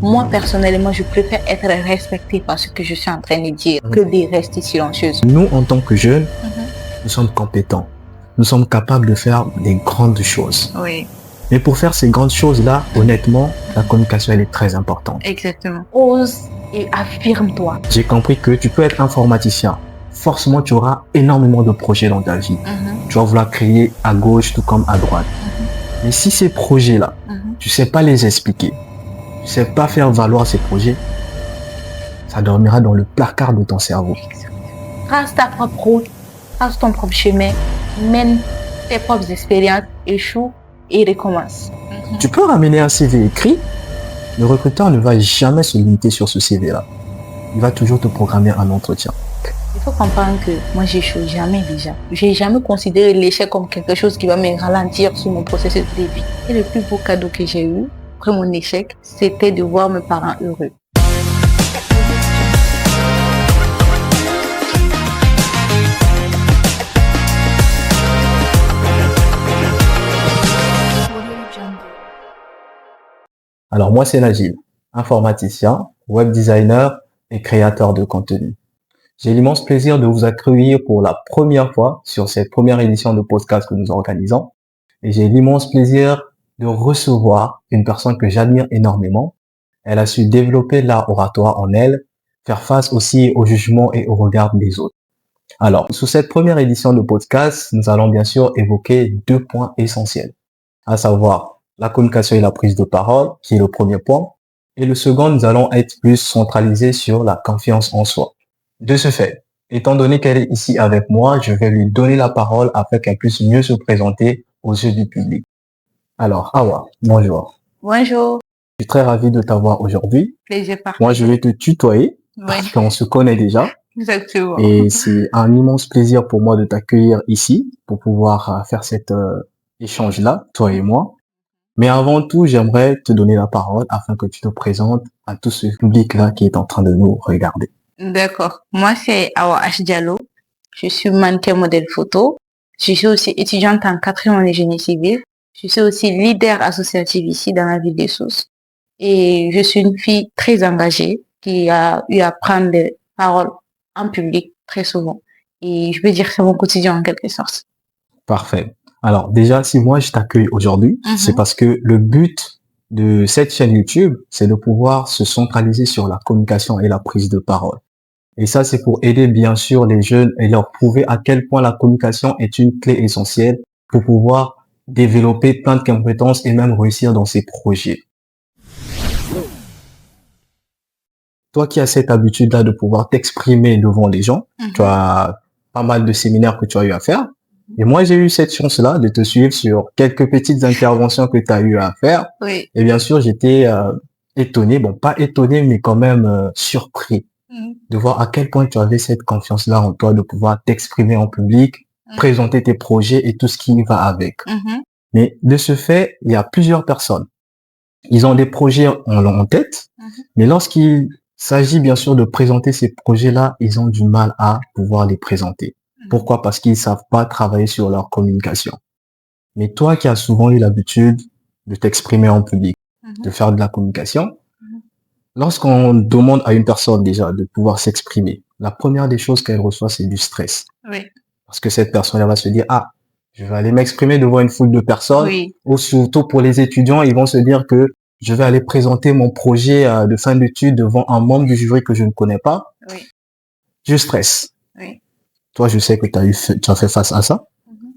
Moi, personnellement, je préfère être respectée par ce que je suis en train de dire que de rester silencieuse. Nous, en tant que jeunes, nous sommes compétents. Nous sommes capables de faire des grandes choses. Oui, Mais pour faire ces grandes choses-là, honnêtement, la communication, elle est très importante. exactement. Ose et affirme-toi. J'ai compris que tu peux être informaticien. Forcément, tu auras énormément de projets dans ta vie. Tu vas vouloir créer à gauche tout comme à droite. Mais si ces projets-là, tu sais pas les expliquer, tu sais pas faire valoir ces projets, ça dormira dans le placard de ton cerveau. Trace ta propre route, trace ton propre chemin, mène tes propres expériences, échoue et recommence. Tu peux ramener un CV écrit. Le recruteur ne va jamais se limiter sur ce CV-là. Il va toujours te programmer un entretien. Il faut comprendre que moi, j'échoue jamais déjà. J'ai jamais considéré l'échec comme quelque chose qui va me ralentir sur mon processus de vie. Et le plus beau cadeau que j'ai eu après mon échec, c'était de voir mes parents heureux. Alors moi, c'est Najib, informaticien, web designer et créateur de contenu. J'ai l'immense plaisir de vous accueillir pour la première fois sur cette première édition de podcast que nous organisons. Et j'ai l'immense plaisir de recevoir une personne que j'admire énormément. Elle a su développer l'art oratoire en elle, faire face aussi au jugement et au regard des autres. Alors, sous cette première édition de podcast, nous allons bien sûr évoquer 2 points essentiels, à savoir la communication et la prise de parole, qui est le premier point. Et le second, nous allons être plus centralisés sur la confiance en soi. De ce fait, étant donné qu'elle est ici avec moi, je vais lui donner la parole afin qu'elle puisse mieux se présenter aux yeux du public. Alors, Awa, bonjour. Bonjour. Je suis très ravi de t'avoir aujourd'hui. Plaisir partagé. Moi, je vais te tutoyer parce qu'on se connaît déjà. Exactement. Et c'est un immense plaisir pour moi de t'accueillir ici pour pouvoir faire cet échange-là, toi et moi. Mais avant tout, j'aimerais te donner la parole afin que tu te présentes à tout ce public-là qui est en train de nous regarder. D'accord. Moi, c'est Awa H. Diallo. Je suis mannequin modèle photo. Je suis aussi étudiante en 4e année génie civil. Je suis aussi leader associatif ici dans la ville des Sources. Et je suis une fille très engagée qui a eu à prendre des paroles en public très souvent. Et je peux dire que c'est mon quotidien en quelque sorte. Parfait. Alors déjà, si moi je t'accueille aujourd'hui, c'est parce que le but de cette chaîne YouTube, c'est de pouvoir se centraliser sur la communication et la prise de parole. Et ça, c'est pour aider bien sûr les jeunes et leur prouver à quel point la communication est une clé essentielle pour pouvoir développer plein de compétences et même réussir dans ses projets. Toi qui as cette habitude-là de pouvoir t'exprimer devant les gens, tu as pas mal de séminaires que tu as eu à faire. Et moi, j'ai eu cette chance-là de te suivre sur quelques petites interventions que tu as eu à faire. Oui. Et bien sûr, j'étais étonné, bon, pas étonné, mais quand même surpris de voir à quel point tu avais cette confiance-là en toi de pouvoir t'exprimer en public, présenter tes projets et tout ce qui va avec. Mais de ce fait, il y a plusieurs personnes. Ils ont des projets en tête, mais lorsqu'il s'agit bien sûr de présenter ces projets-là, ils ont du mal à pouvoir les présenter. Pourquoi? Parce qu'ils savent pas travailler sur leur communication. Mais toi qui as souvent eu l'habitude de t'exprimer en public, de faire de la communication, lorsqu'on demande à une personne déjà de pouvoir s'exprimer, la première des choses qu'elle reçoit, c'est du stress. Oui. Parce que cette personne, elle va se dire, ah, je vais aller m'exprimer devant une foule de personnes. Oui. Ou surtout pour les étudiants, ils vont se dire que je vais aller présenter mon projet de fin d'études devant un membre du jury que je ne connais pas. Oui. Je stresse. Oui. Toi, je sais que tu as fait face à ça.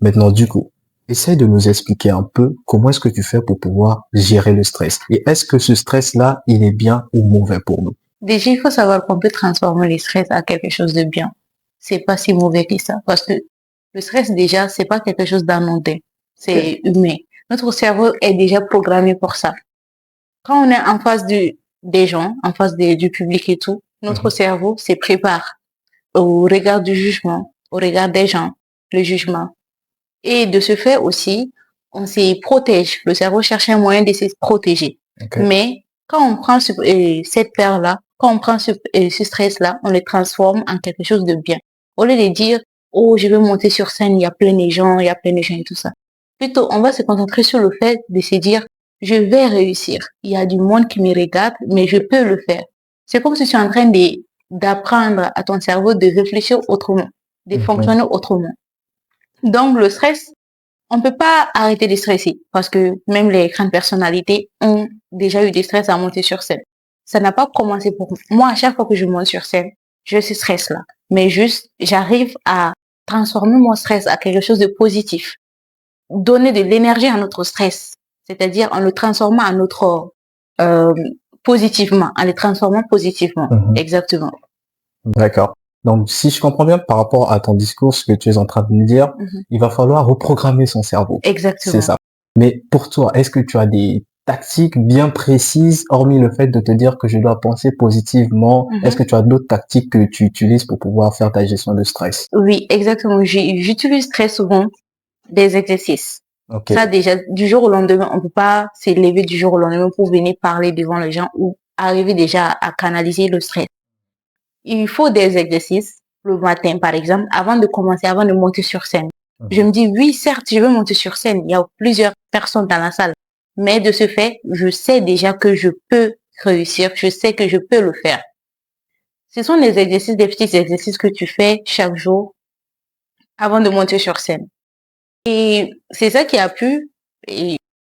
Maintenant, du coup, essaye de nous expliquer un peu comment est-ce que tu fais pour pouvoir gérer le stress. Et est-ce que ce stress-là, il est bien ou mauvais pour nous? Déjà, il faut savoir qu'on peut transformer le stress à quelque chose de bien. C'est pas si mauvais que ça. Parce que le stress, déjà, c'est pas quelque chose d'anodin. C'est humain. Notre cerveau est déjà programmé pour ça. Quand on est en face des gens, en face du public et tout, notre cerveau se prépare au regard du jugement, au regard des gens, le jugement. Et de ce fait aussi, on se protège. Le cerveau cherche un moyen de se protéger. Mais quand on prend cette peur-là, quand on prend ce stress-là, on le transforme en quelque chose de bien. Au lieu de dire, oh, je vais monter sur scène, il y a plein de gens et tout ça. Plutôt, on va se concentrer sur le fait de se dire, je vais réussir. Il y a du monde qui me regarde, mais je peux le faire. C'est comme si tu es en train d'apprendre à ton cerveau de réfléchir autrement, de fonctionner autrement. Donc, le stress, on peut pas arrêter de stresser parce que même les grandes personnalités ont déjà eu des stress à monter sur scène. Ça n'a pas commencé pour moi. À chaque fois que je monte sur scène, je ce stress-là. Mais juste, j'arrive à transformer mon stress à quelque chose de positif. Donner de l'énergie à notre stress. C'est-à-dire en le transformant à notre, positivement, en le transformant positivement. Exactement. D'accord. Donc, si je comprends bien par rapport à ton discours, ce que tu es en train de me dire, il va falloir reprogrammer son cerveau. Exactement. C'est ça. Mais pour toi, est-ce que tu as des tactiques bien précises, hormis le fait de te dire que je dois penser positivement? Est-ce que tu as d'autres tactiques que tu utilises pour pouvoir faire ta gestion de stress? Oui, exactement. J'utilise très souvent des exercices. Okay. Ça, déjà, du jour au lendemain, on peut pas s'élever du jour au lendemain pour venir parler devant les gens ou arriver déjà à canaliser le stress. Il faut des exercices le matin, par exemple, avant de commencer, avant de monter sur scène. Je me dis, oui, certes, je veux monter sur scène. Il y a plusieurs personnes dans la salle. Mais de ce fait, je sais déjà que je peux réussir. Je sais que je peux le faire. Ce sont des exercices, des petits exercices que tu fais chaque jour avant de monter sur scène. Et c'est ça qui a pu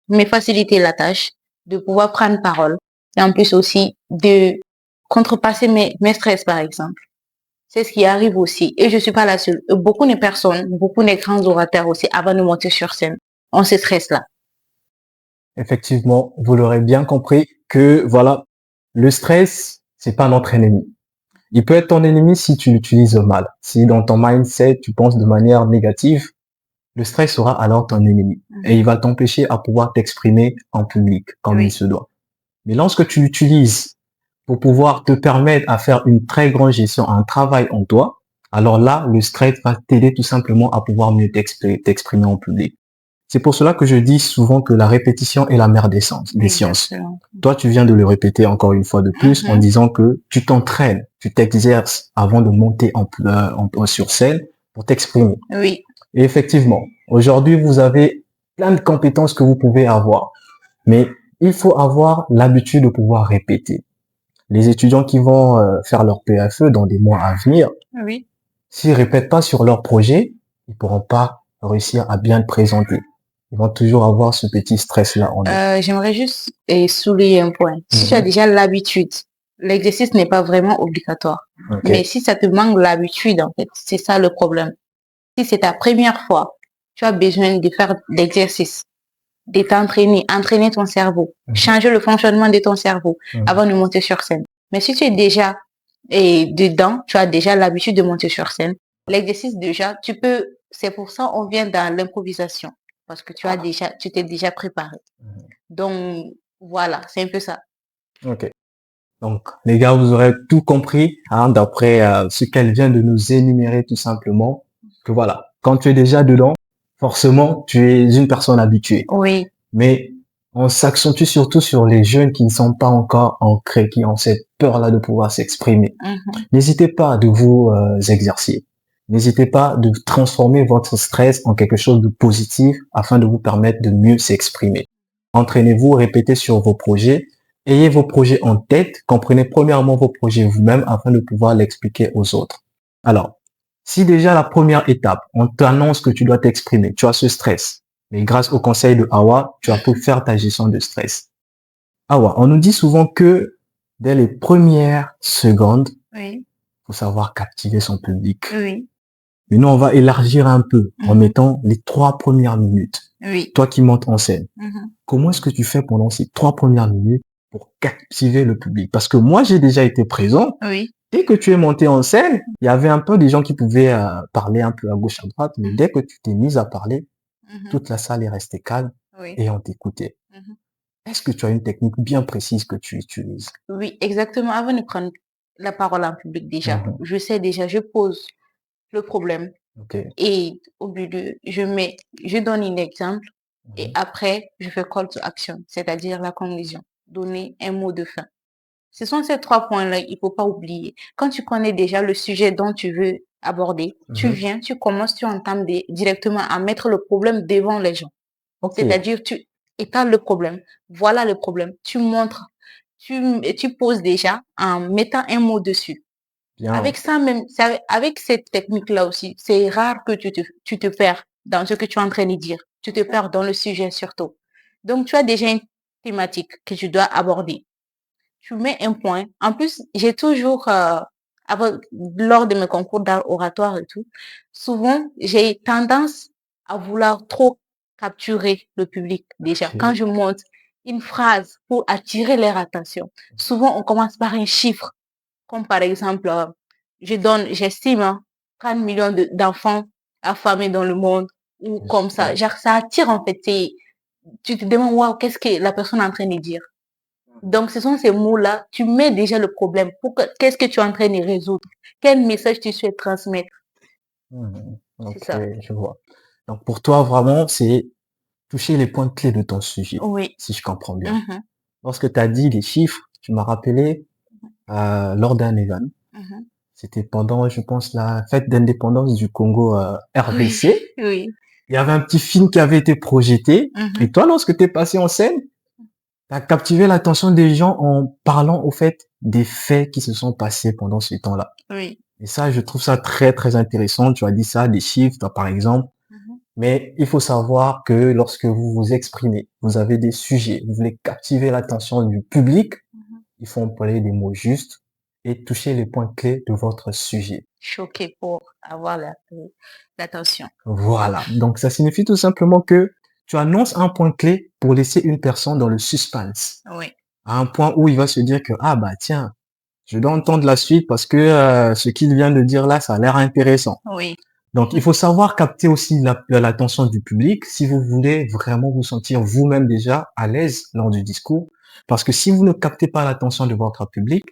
me faciliter la tâche de pouvoir prendre parole. Et en plus aussi de contrepasser mes stress, par exemple. C'est ce qui arrive aussi. Et je suis pas la seule. Beaucoup de personnes, beaucoup de grands orateurs aussi, avant de monter sur scène, ont ce stress-là. Effectivement, vous l'aurez bien compris que, voilà, le stress, c'est pas notre ennemi. Il peut être ton ennemi si tu l'utilises mal. Si dans ton mindset, tu penses de manière négative, le stress sera alors ton ennemi. Et il va t'empêcher à pouvoir t'exprimer en public, comme il se doit. Mais lorsque tu l'utilises pour pouvoir te permettre à faire une très grande gestion, un travail en toi, alors là, le stress va t'aider tout simplement à pouvoir mieux t'exprimer en public. C'est pour cela que je dis souvent que la répétition est la mère des sciences. Toi, tu viens de le répéter encore une fois de plus en disant que tu t'entraînes, tu t'exerces avant de monter sur scène pour t'exprimer. Oui. Et effectivement, aujourd'hui, vous avez plein de compétences que vous pouvez avoir, mais il faut avoir l'habitude de pouvoir répéter. Les étudiants qui vont faire leur PFE dans des mois à venir, s'ils répètent pas sur leur projet, ils pourront pas réussir à bien le présenter. Ils vont toujours avoir ce petit stress-là en eux. J'aimerais juste souligner un point. Si tu as déjà l'habitude, l'exercice n'est pas vraiment obligatoire. Mais si ça te manque l'habitude, en fait, c'est ça le problème. Si c'est ta première fois, tu as besoin de faire l'exercice, de t'entraîner, entraîner ton cerveau, changer le fonctionnement de ton cerveau avant de monter sur scène. Mais si tu es déjà dedans, tu as déjà l'habitude de monter sur scène, l'exercice déjà, c'est pour ça on vient dans l'improvisation. Parce que tu t'es déjà préparé. Donc, voilà, c'est un peu ça. Ok. Donc, les gars, vous aurez tout compris, hein, d'après ce qu'elle vient de nous énumérer tout simplement, que voilà, quand tu es déjà dedans, forcément, tu es une personne habituée. Oui. Mais on s'accentue surtout sur les jeunes qui ne sont pas encore ancrés, qui ont cette peur-là de pouvoir s'exprimer. N'hésitez pas de vous exercer. N'hésitez pas de transformer votre stress en quelque chose de positif afin de vous permettre de mieux s'exprimer. Entraînez-vous, répétez sur vos projets. Ayez vos projets en tête. Comprenez premièrement vos projets vous-même afin de pouvoir l'expliquer aux autres. Alors, si déjà la première étape, on t'annonce que tu dois t'exprimer, tu as ce stress, mais grâce au conseil de Awa, tu as pu faire ta gestion de stress. Awa, on nous dit souvent que dès les premières secondes, faut savoir captiver son public. Mais nous, on va élargir un peu en mettant les 3 premières minutes. Toi qui montes en scène, comment est-ce que tu fais pendant ces 3 premières minutes pour captiver le public? Parce que moi, j'ai déjà été présent. Dès que tu es monté en scène, il y avait un peu des gens qui pouvaient parler un peu à gauche, à droite, mais dès que tu t'es mise à parler, toute la salle est restée calme et on t'écoutait. Est-ce que tu as une technique bien précise que tu utilises? Oui, exactement. Avant de prendre la parole en public déjà, je sais déjà, je pose le problème. Et au bout je donne un exemple et après, je fais call to action, c'est-à-dire la conclusion, donner un mot de fin. Ce sont ces 3 points-là, il faut pas oublier. Quand tu connais déjà le sujet dont tu veux aborder, tu viens, tu commences, tu entames directement à mettre le problème devant les gens. C'est-à-dire, étale le problème. Voilà le problème. Tu montres, tu poses déjà en mettant un mot dessus. Bien. Avec ça même, avec cette technique-là aussi, c'est rare que tu te perds dans ce que tu es en train de dire. Tu te perds dans le sujet surtout. Donc, tu as déjà une thématique que tu dois aborder. Tu mets un point. En plus, j'ai toujours, lors de mes concours d'art oratoire et tout, souvent, j'ai tendance à vouloir trop capturer le public déjà. Ok. Quand je monte une phrase pour attirer leur attention, souvent, on commence par un chiffre, comme par exemple, j'estime, 30 millions d'enfants affamés dans le monde, ou comme ça. Ouais. Genre, ça attire en fait. Tu te demandes, waouh, qu'est-ce que la personne est en train de dire? Donc, ce sont ces mots-là, tu mets déjà le problème. Qu'est-ce que tu es en train de résoudre? Quel message tu souhaites transmettre? Mhm. C'est Ok, ça. je vois. Donc pour toi, vraiment, c'est toucher les points clés de ton sujet, Oui. si je comprends bien. Mhm, Lorsque tu as dit les chiffres, tu m'as rappelé lors d'un événement. mhm. C'était pendant, je pense, la fête d'indépendance du Congo Oui, RDC. oui. Il y avait un petit film qui avait été projeté. Et Mhm, toi, lorsque tu es passé en scène, tu as captivé l'attention des gens en parlant au fait des faits qui se sont passés pendant ce temps-là. oui. Et ça, je trouve ça très, très intéressant. Tu as dit ça, des chiffres, toi, par exemple. Mhm, Mais il faut savoir que lorsque vous vous exprimez, vous avez des sujets, vous voulez captiver l'attention du public, mhm. il faut employer des mots justes et toucher les points clés de votre sujet. Choqué pour avoir l'attention. Voilà. Donc, ça signifie tout simplement que tu annonces un point clé pour laisser une personne dans le suspense. Oui, À un point où il va se dire que, ah bah tiens, je dois entendre la suite parce que ce qu'il vient de dire là, ça a l'air intéressant. oui. Donc, il faut savoir capter aussi l'attention du public si vous voulez vraiment vous sentir vous-même déjà à l'aise lors du discours. Parce que si vous ne captez pas l'attention de votre public,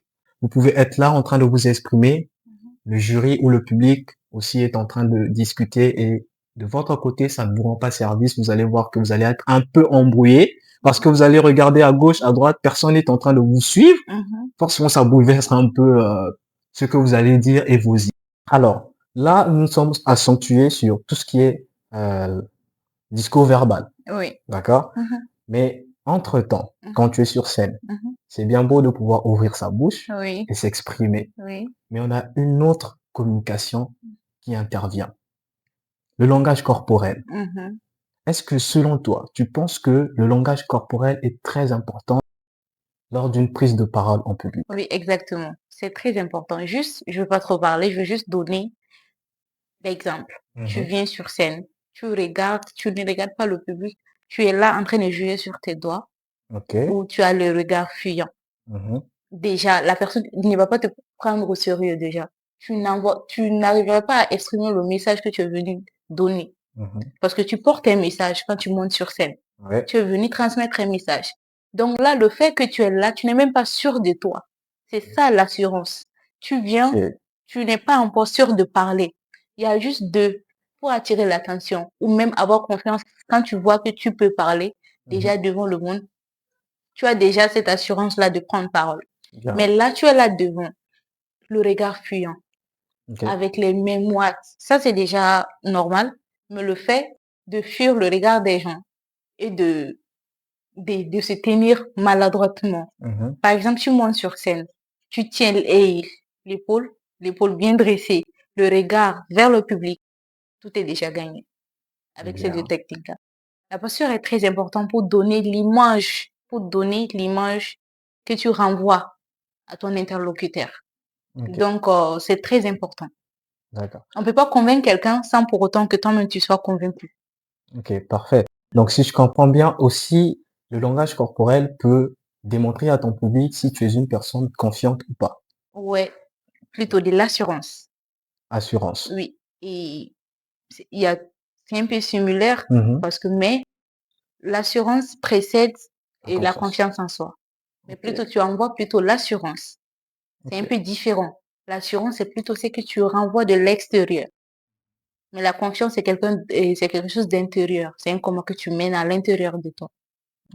vous pouvez être là en train de vous exprimer, Mhm, le jury ou le public aussi est en train de discuter et de votre côté, ça ne vous rend pas service. Vous allez voir que vous allez être un peu embrouillé parce que vous allez regarder à gauche, à droite, personne n'est en train de vous suivre. mhm. Forcément, ça bouleverse un peu ce que vous allez dire et vos idées. Alors, là, nous sommes accentués sur tout ce qui est discours verbal, Oui. d'accord? Mhm, Mais entre-temps, mhm, quand tu es sur scène, mhm. c'est bien beau de pouvoir ouvrir sa bouche Oui, et s'exprimer, oui. mais on a une autre communication qui intervient, le langage corporel. Mhm. Est-ce que selon toi, tu penses que le langage corporel est très important lors d'une prise de parole en public? Oui, exactement. C'est très important. Juste, je veux pas trop parler, je veux juste donner l'exemple. Tu Mhm. viens sur scène, tu regardes, tu ne regardes pas le public, tu es là en train de jouer sur tes doigts Ok. ou tu as le regard fuyant. Mhm. Déjà, la personne ne va pas te prendre au sérieux déjà. Tu n'arriveras pas à exprimer le message que tu es venu donner. Mhm. Parce que tu portes un message quand tu montes sur scène. Ouais. Tu es venu transmettre un message. Donc là, le fait que tu es là, tu n'es même pas sûr de toi. C'est ça l'assurance. Tu viens, Ok. tu n'es pas encore sûr de parler. Il y a juste deux pour attirer l'attention ou même avoir confiance quand tu vois que tu peux parler Mhm. déjà devant le monde. Tu as déjà cette assurance-là de prendre parole. Mais Bien. là, tu es là devant, le regard fuyant, Ok. avec les mains moites. Ça, c'est déjà normal. Mais le fait de fuir le regard des gens et de se tenir maladroitement. Mhm. Par exemple, tu montes sur scène, tu tiens l'épaule, l'épaule bien dressée, le regard vers le public, tout est déjà gagné avec ces deux Bien. techniques-là. La posture est très importante pour donner l'image que tu renvoies à ton interlocuteur. Ok. Donc, c'est très important. D'accord. On ne peut pas convaincre quelqu'un sans pour autant que toi-même tu sois convaincu. Ok, parfait. Donc, si je comprends bien aussi, le langage corporel peut démontrer à ton public si tu es une personne confiante ou pas. Ouais, plutôt de l'assurance. Assurance. Oui. Et il y a, c'est un peu similaire Mhm. parce que, mais l'assurance précède La et la confiance. confiance en soi. Mais Ok. plutôt, tu envoies plutôt l'assurance. C'est Ok. un peu différent. L'assurance, c'est plutôt ce que tu renvoies de l'extérieur. Mais la confiance, c'est quelque chose d'intérieur. C'est un comment que tu mènes à l'intérieur de toi.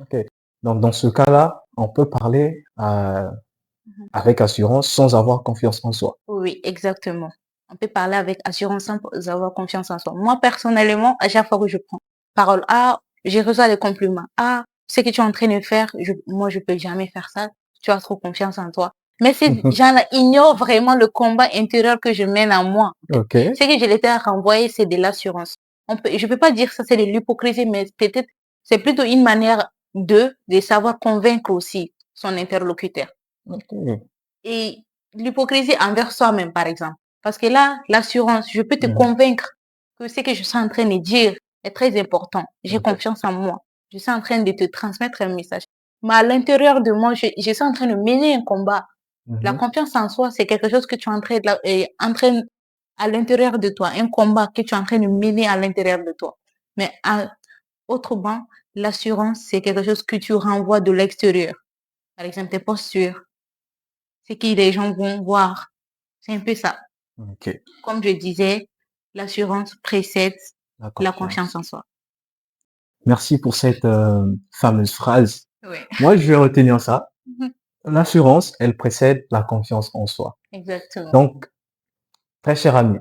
Ok. Donc, dans ce cas-là, on peut parler Mhm. avec assurance sans avoir confiance en soi. Oui, exactement. On peut parler avec assurance sans avoir confiance en soi. Moi, personnellement, à chaque fois que je prends parole, ah, je reçois des compliments. Ah, ce que tu es en train de faire, moi, je peux jamais faire ça. Tu as trop confiance en toi. Mais ces gens-là ignorent vraiment le combat intérieur que je mène en moi. Ok. Ce que je l'étais à renvoyer, c'est de l'assurance. Je peux pas dire ça, c'est de l'hypocrisie, mais peut-être, c'est plutôt une manière de savoir convaincre aussi son interlocuteur. Ok. Et l'hypocrisie envers soi-même, par exemple. Parce que là, l'assurance, je peux te Mhm. convaincre que ce que je suis en train de dire est très important. J'ai Ok. confiance en moi. Je suis en train de te transmettre un message. Mais à l'intérieur de moi, je suis en train de mener un combat. La Mhm. confiance en soi, c'est quelque chose que tu es en train à l'intérieur de toi, un combat que tu es en train de mener à l'intérieur de toi. Mais autrement, l'assurance, c'est quelque chose que tu renvoies de l'extérieur. Par exemple, tes postures, ce que les gens vont voir. C'est un peu ça. Ok. Comme je disais, l'assurance précède La la confiance confiance. en soi. Merci pour cette fameuse phrase. Oui. Moi, je vais retenir ça. L'assurance, elle précède la confiance en soi. Exactement. Donc, très cher ami,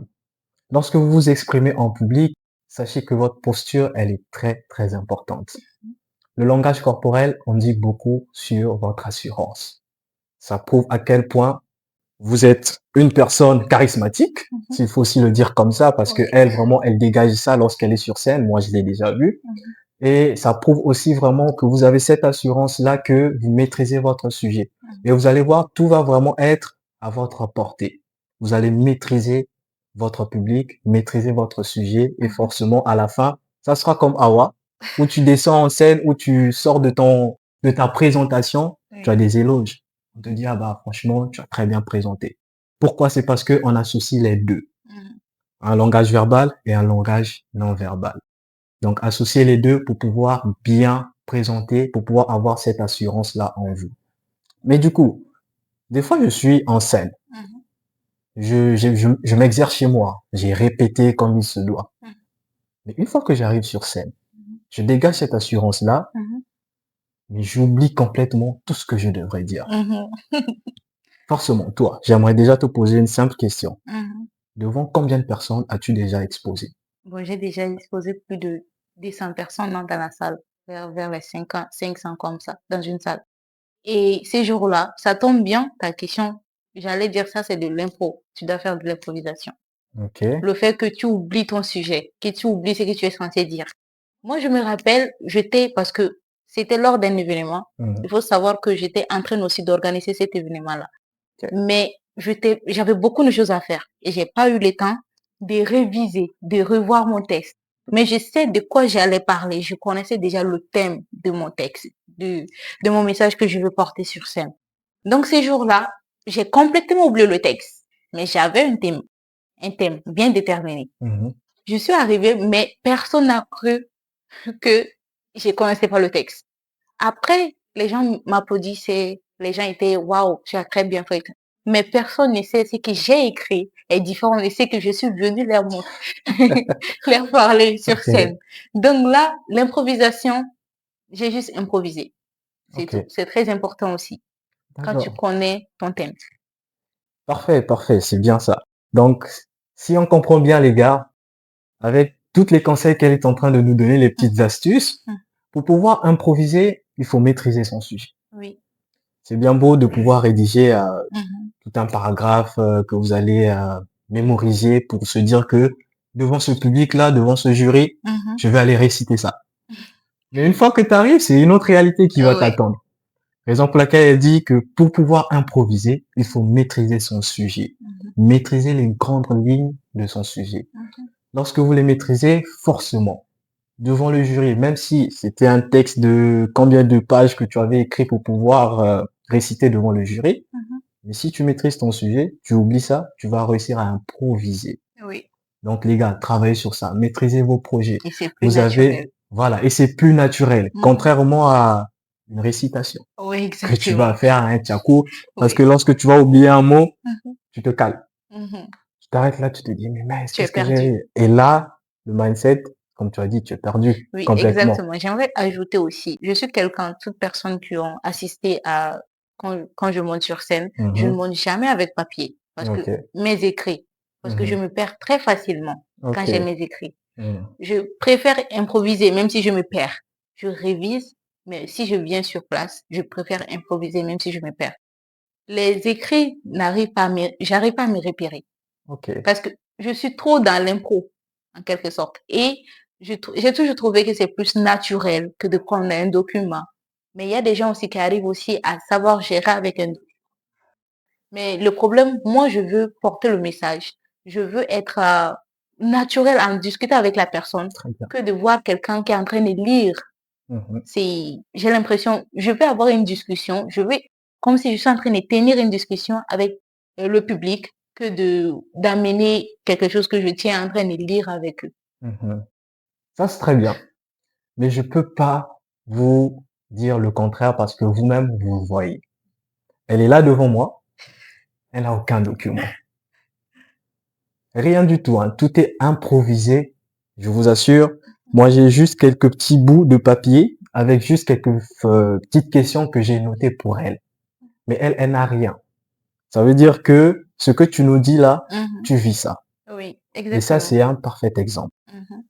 lorsque vous vous exprimez en public, sachez que votre posture, elle est très, très importante. Le langage corporel en dit beaucoup sur votre assurance. Ça prouve à quel point vous êtes une personne charismatique, s'il faut aussi le dire comme ça, parce que Oui. elle, vraiment, elle dégage ça lorsqu'elle est sur scène. Moi, je l'ai déjà vu. Et ça prouve aussi vraiment que vous avez cette assurance-là que vous maîtrisez votre sujet. Et vous allez voir, tout va vraiment être à votre portée. Vous allez maîtriser votre public, maîtriser votre sujet et forcément, à la fin, ça sera comme Awa, où tu descends en scène, où tu sors de ta présentation, tu as des éloges. On te dit, ah bah, franchement, tu as très bien présenté. Pourquoi? C'est parce que on associe les deux. Un langage verbal et un langage non verbal. Donc, associer les deux pour pouvoir bien présenter, pour pouvoir avoir cette assurance-là en vous. Mais du coup, des fois, je suis en scène. Je m'exerce chez moi. J'ai répété comme il se doit. Mais une fois que j'arrive sur scène, je dégage cette assurance-là, mais j'oublie complètement tout ce que je devrais dire. Forcément, toi, j'aimerais déjà te poser une simple question. Devant combien de personnes as-tu déjà exposé? Bon, j'ai déjà exposé plus de 200 personnes dans la salle, vers les 500 comme ça, dans une salle. Et ces jours-là, ça tombe bien, ta question, j'allais dire ça, c'est de l'impro. Tu dois faire de l'improvisation. Ok. Le fait que tu oublies ton sujet, que tu oublies ce que tu es censé dire. Moi, je me rappelle, parce que c'était lors d'un événement. Il faut savoir que j'étais en train aussi d'organiser cet événement-là. Ok. Mais j'avais beaucoup de choses à faire et j'ai pas eu le temps de réviser, de revoir mon texte. Mais je sais de quoi j'allais parler. Je connaissais déjà le thème de mon texte, de mon message que je veux porter sur scène. Donc, ces jours-là, j'ai complètement oublié le texte. Mais j'avais un thème bien déterminé. Je suis arrivée, mais personne n'a cru que je connaissais pas le texte. Après, les gens m'applaudissaient, les gens étaient waouh, tu as très bien fait. Mais personne ne sait ce que j'ai écrit est différent de ce que je suis venue leur parler sur Ok. scène. Donc là, l'improvisation, j'ai juste improvisé. C'est tout. Ok. C'est très important aussi quand tu D'accord. connais ton thème. Parfait, parfait, c'est bien ça. Donc, si on comprend bien les gars, avec tous les conseils qu'elle est en train de nous donner, les petites astuces, pour pouvoir improviser, il faut maîtriser son sujet. Oui. C'est bien beau de pouvoir rédiger tout un paragraphe que vous allez mémoriser pour se dire que devant ce public-là, devant ce jury, je vais aller réciter ça. Mais une fois que tu arrives, c'est une autre réalité qui va Oui. t'attendre. Raison pour laquelle elle dit que pour pouvoir improviser, il faut maîtriser son sujet, maîtriser les grandes lignes de son sujet. Lorsque vous les maîtrisez, forcément, devant le jury, même si c'était un texte de combien de pages que tu avais écrit pour pouvoir réciter devant le jury, mais si tu maîtrises ton sujet, tu oublies ça, tu vas réussir à improviser. Oui. Donc les gars, travaillez sur ça, maîtrisez vos projets. Et c'est plus Vous naturel. avez, voilà, et c'est plus naturel, contrairement à une récitation Oui, que tu vas exactement. faire à un tchakou, parce Oui. que lorsque tu vas oublier un mot, tu te cales. Mhm. Tu t'arrêtes là, tu te dis, mais mince, Tu es qu'est-ce que perdu. j'ai? Et là, le mindset, comme tu as dit, tu es perdu Oui, complètement. exactement. J'aimerais ajouter aussi, je suis quelqu'un, toute personne qui ont assisté à, quand je monte sur scène, je ne monte jamais avec papier parce que Ok. mes écrits, parce que je me perds très facilement quand Ok. j'ai mes écrits. Je préfère improviser, même si je me perds. Je révise, Mais si je viens sur place, je préfère improviser même si je me perds. Les écrits j'arrive pas à me repérer Ok. parce que je suis trop dans l'impro, en quelque sorte. Et j'ai toujours trouvé que c'est plus naturel que de prendre un document. Mais il y a des gens aussi qui arrivent aussi à savoir gérer avec un. Mais le problème, moi, je veux porter le message. Je veux être naturel en discuter avec la personne Très bien. que de voir quelqu'un qui est en train de lire. Mhm. J'ai l'impression, je vais avoir une discussion, comme si je suis en train de tenir une discussion avec le public que d'amener quelque chose que je tiens en train de lire avec eux. Mhm. Ça, c'est très bien. Mais je peux pas vous dire le contraire parce que vous-même, vous voyez. Elle est là devant moi. Elle n'a aucun document. Rien du tout, hein. Tout est improvisé. Je vous assure. Moi, j'ai juste quelques petits bouts de papier avec juste quelques petites questions que j'ai notées pour elle. Mais elle n'a rien. Ça veut dire que ce que tu nous dis là, Mhm. tu vis ça. Oui, Et ça, exactement. c'est un parfait exemple. Mhm.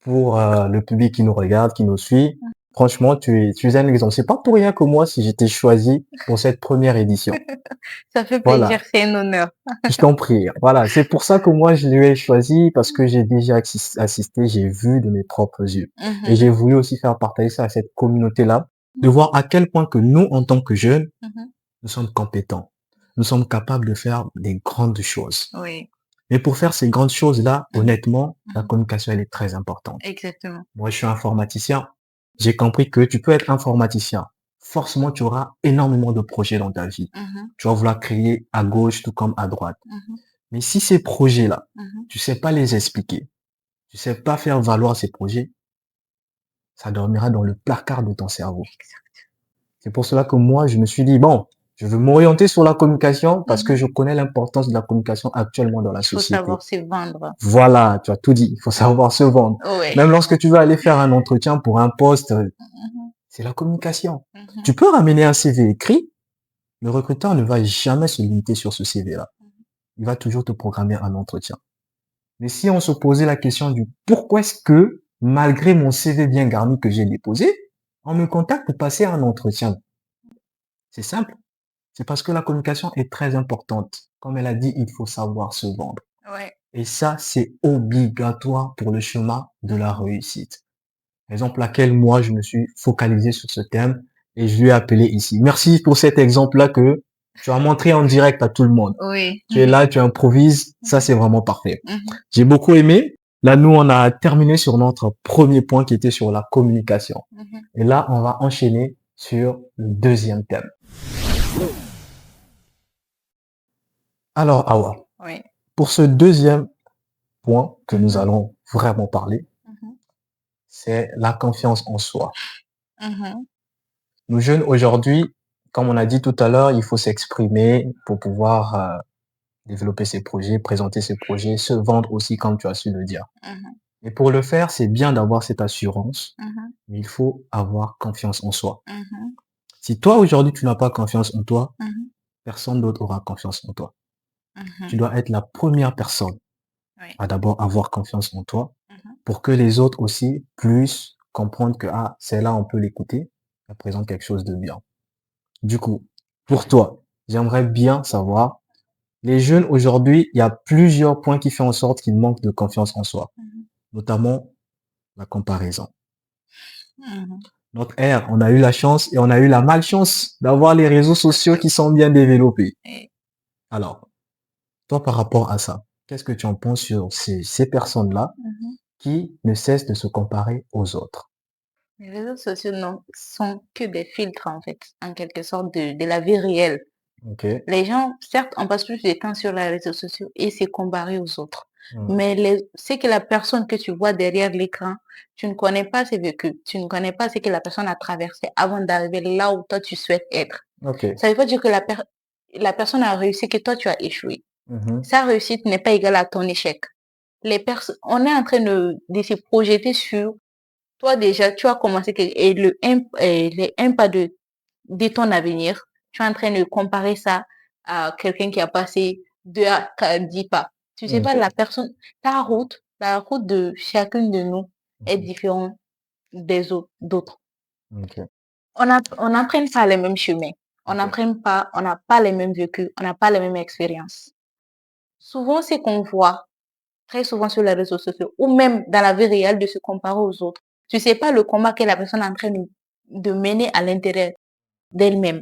Pour le public qui nous regarde, qui nous suit, franchement, tu es un exemple. C'est pas pour rien que moi, si j'étais choisi pour cette première édition. Ça fait Voilà. plaisir, c'est un honneur. Je t'en prie. Voilà. C'est pour ça que moi, je l'ai choisi parce que j'ai déjà assisté, j'ai vu de mes propres yeux. Et Mhm. j'ai voulu aussi faire partager ça à cette communauté-là, de voir à quel point que nous, en tant que jeunes, Mhm. nous sommes compétents. Nous sommes capables de faire des grandes choses. Oui. Mais pour faire ces grandes choses-là, Mhm. honnêtement, la Mhm. communication, elle est très importante. Exactement. Moi, je suis informaticien. J'ai compris que tu peux être informaticien. Forcément, tu auras énormément de projets dans ta vie. Mhm. Tu vas vouloir créer à gauche tout comme à droite. Mhm. Mais si ces projets-là, Mhm. tu sais pas les expliquer, tu sais pas faire valoir ces projets, ça dormira dans le placard de ton cerveau. C'est pour cela que moi, je me suis dit, bon, je veux m'orienter sur la communication parce que Mhm. je connais l'importance de la communication actuellement dans la Il faut société. savoir se vendre. Voilà, tu as tout dit. Il faut savoir se vendre. Oui. Même lorsque tu vas aller faire un entretien pour un poste, Mhm. c'est la communication. Mhm. Tu peux ramener un CV écrit, le recruteur ne va jamais se limiter sur ce CV-là. Il va toujours te programmer un entretien. Mais si on se posait la question du pourquoi est-ce que, malgré mon CV bien garni que j'ai déposé, on me contacte pour passer un entretien? C'est simple. C'est parce que la communication est très importante. Comme elle a dit, il faut savoir se vendre. Ouais. Et ça, c'est obligatoire pour le chemin de la réussite. Raison pour laquelle moi, je me suis focalisé sur ce thème et je lui ai appelé ici. Merci pour cet exemple-là que tu as montré en direct à tout le monde. Oui. Tu es Mhm. là, tu improvises, ça Mhm. c'est vraiment parfait. Mhm. J'ai beaucoup aimé. Là, nous, on a terminé sur notre premier point qui était sur la communication. Mhm. Et là, on va enchaîner sur le deuxième thème. Alors, Awa, Oui. pour ce deuxième point que nous Mhm. allons vraiment parler, Mhm. c'est la confiance en soi. Mhm. Nous jeunes aujourd'hui, comme on a dit tout à l'heure, il faut s'exprimer pour pouvoir développer ses projets, présenter ses projets, se vendre aussi comme tu as su le dire. Mhm. Et pour le faire, c'est bien d'avoir cette assurance, Mhm. mais il faut avoir confiance en soi. Mhm. Si toi aujourd'hui tu n'as pas confiance en toi, Mhm. personne d'autre aura confiance en toi. Tu Mhm. dois être la première personne Oui. à d'abord avoir confiance en toi Mhm. pour que les autres aussi puissent comprendre que ah, c'est là on peut l'écouter, elle présente quelque chose de bien. Du coup, pour toi, j'aimerais bien savoir, les jeunes aujourd'hui, il y a plusieurs points qui font en sorte qu'ils manquent de confiance en soi, Mhm. notamment la comparaison. Mhm. Notre ère, on a eu la chance et on a eu la malchance d'avoir les réseaux sociaux qui sont bien développés. Et, Alors, toi, par rapport à ça, qu'est-ce que tu en penses sur ces personnes-là mhm. qui ne cessent de se comparer aux autres? Les réseaux sociaux non, sont que des filtres, en fait, en quelque sorte, de la vie réelle. Ok. Les gens, certes, on passe plus de temps sur les réseaux sociaux et se comparer aux autres. Hmm. Mais c'est que la personne que tu vois derrière l'écran, tu ne connais pas ses vécus, tu ne connais pas ce que la personne a traversé avant d'arriver là où toi tu souhaites être. Ok. Ça ne veut pas dire que la personne a réussi, que toi tu as échoué. Mhm. Sa réussite n'est pas égale à ton échec. On est en train de se projeter sur toi déjà, tu as commencé et les un pas de ton avenir, tu es en train de comparer ça à quelqu'un qui a passé 2 à 10 pas. Tu sais pas Ok. la route de chacune de nous est Mhm. différente des autres d'autres. Ok. on n'apprenne pas les mêmes chemins. On Ok. n'apprenne pas, on n'a pas les mêmes vécus, on n'a pas les mêmes expériences. Souvent, c'est qu'on voit très souvent sur les réseaux sociaux ou même dans la vie réelle de se comparer aux autres. Tu sais pas le combat que la personne est en train de mener à l'intérieur d'elle-même.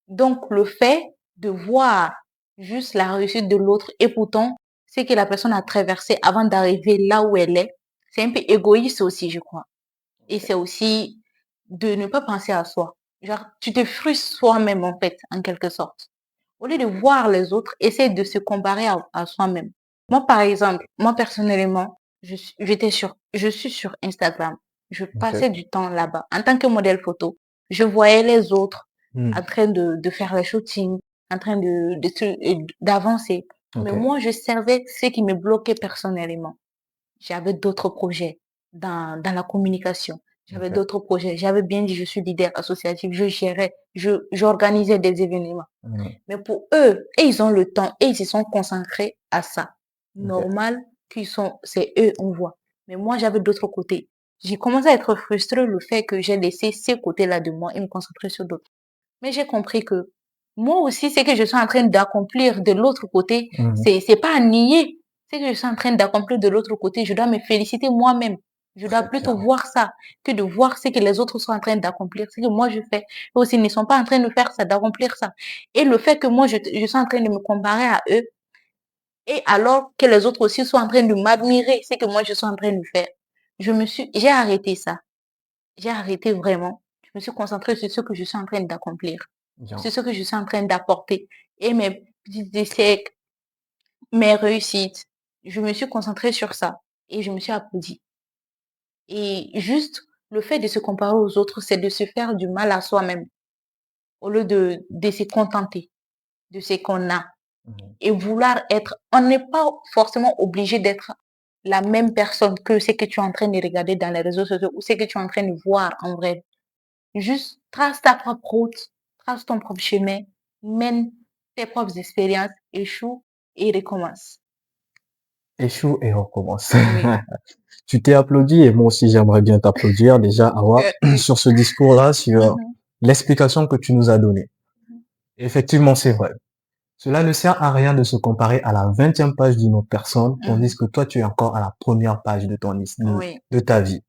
Donc, le fait de voir juste la réussite de l'autre et pourtant ce que la personne a traversé avant d'arriver là où elle est, c'est un peu égoïste aussi, je crois. Et c'est aussi de ne pas penser à soi. Genre, tu te frustres soi-même, en fait, en quelque sorte. Au lieu de voir les autres, essaie de se comparer à soi-même. Moi, par exemple, moi, personnellement, je suis sur Instagram. Je Ok. passais du temps là-bas. En tant que modèle photo, je voyais les autres Hmm. en train de faire les shootings, en train d'avancer. Mais Ok. moi, je savais ce qui me bloquait personnellement. J'avais d'autres projets dans la communication. J'avais Ok. d'autres projets. J'avais bien dit, je suis leader associatif. Je gérais, j'organisais des événements. Hmm. Mais pour eux, et ils ont le temps et ils se sont concentrés à ça. Ok. Normal c'est eux, on voit. Mais moi, j'avais d'autres côtés. J'ai commencé à être frustrée le fait que j'ai laissé ces côtés-là de moi et me concentrer sur d'autres. Mais j'ai compris que moi aussi, ce que je suis en train d'accomplir de l'autre côté, Hmm. c'est pas à nier. Ce que je suis en train d'accomplir de l'autre côté, je dois me féliciter moi-même. Je dois Très plutôt bien. voir ça que de voir ce que les autres sont en train d'accomplir, ce que moi je fais. Eux aussi ne sont pas en train de faire ça, d'accomplir ça. Et le fait que moi je suis en train de me comparer à eux, et alors que les autres aussi sont en train de m'admirer, ce que moi je suis en train de faire. J'ai arrêté ça. J'ai arrêté vraiment. Je me suis concentrée sur ce que je suis en train d'accomplir, Bien. sur ce que je suis en train d'apporter. Et mes petits essais, mes réussites, je me suis concentrée sur ça. Et je me suis applaudie. Et juste, le fait de se comparer aux autres, c'est de se faire du mal à soi-même, au lieu de se contenter de ce qu'on a. Hmm. Et vouloir être, on n'est pas forcément obligé d'être la même personne que ce que tu es en train de regarder dans les réseaux sociaux ou ce que tu es en train de voir en vrai. Juste trace ta propre route, trace ton propre chemin, mène tes propres expériences, échoue et recommence. Échoue et recommence. Oui. Tu t'es applaudi et moi aussi j'aimerais bien t'applaudir déjà, Awa, Oui. sur ce discours-là, sur Mhm. l'explication que tu nous as donnée. Effectivement, c'est vrai. Cela ne sert à rien de se comparer à la 20e page d'une autre personne, tandis Mhm. que toi, tu es encore à la première page de Oui. de ta vie.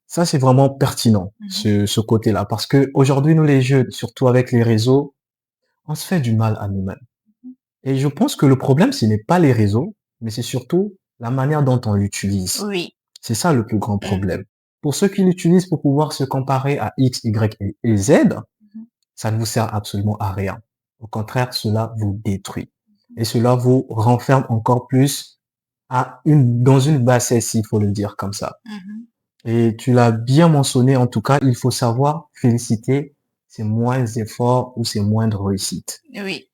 Ça, c'est vraiment pertinent, Mhm. ce côté-là, parce que aujourd'hui, nous les jeunes, surtout avec les réseaux, on se fait du mal à nous-mêmes. Et je pense que le problème, ce n'est pas les réseaux, mais c'est surtout la manière dont on l'utilise. Oui. C'est ça le plus grand Mhm. problème. Pour ceux qui l'utilisent pour pouvoir se comparer à X, Y et Z, Mhm. ça ne vous sert absolument à rien. Au contraire, cela vous détruit. Et cela vous renferme encore plus dans une bassesse, il faut le dire comme ça. Mhm. Et tu l'as bien mentionné, en tout cas, il faut savoir féliciter ses moindres efforts ou ses moindres réussites. Oui.